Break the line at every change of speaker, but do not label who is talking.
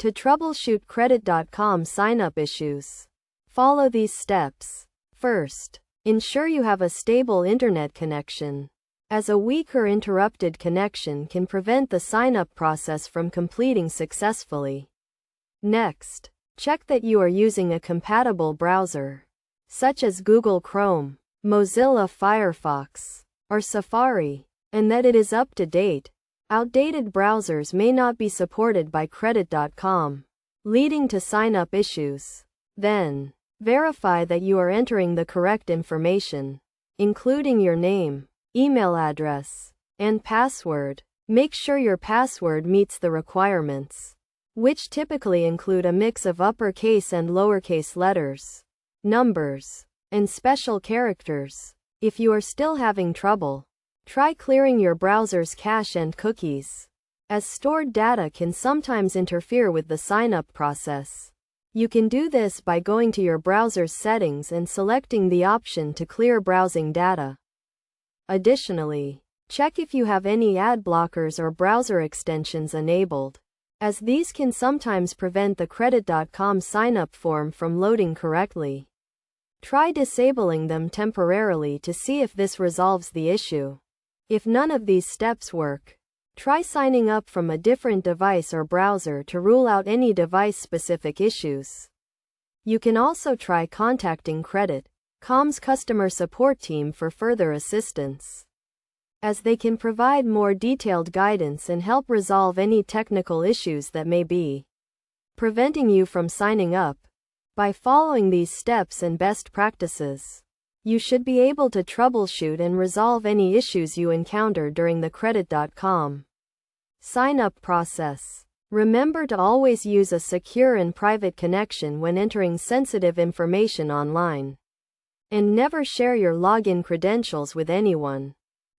To troubleshoot Credit.com sign-up issues, follow these steps. First, ensure you have a stable internet connection, as a weak or interrupted connection can prevent the sign-up process from completing successfully. Next, check that you are using a compatible browser, such as Google Chrome, Mozilla Firefox, or Safari, and that it is up to date. Outdated browsers may not be supported by Credit.com, leading to sign-up issues. Then, verify that you are entering the correct information, including your name, email address, and password. Make sure your password meets the requirements, which typically include a mix of uppercase and lowercase letters, numbers, and special characters. If you are still having trouble, try clearing your browser's cache and cookies, as stored data can sometimes interfere with the sign-up process. You can do this by going to your browser's settings and selecting the option to clear browsing data. Additionally, check if you have any ad blockers or browser extensions enabled, as these can sometimes prevent the Credit.com sign-up form from loading correctly. Try disabling them temporarily to see if this resolves the issue. If none of these steps work, try signing up from a different device or browser to rule out any device-specific issues. You can also try contacting Credit.com's customer support team for further assistance, as they can provide more detailed guidance and help resolve any technical issues that may be preventing you from signing up. By following these steps and best practices, you should be able to troubleshoot and resolve any issues you encounter during the Credit.com sign-up process. Remember to always use a secure and private connection when entering sensitive information online, and never share your login credentials with anyone.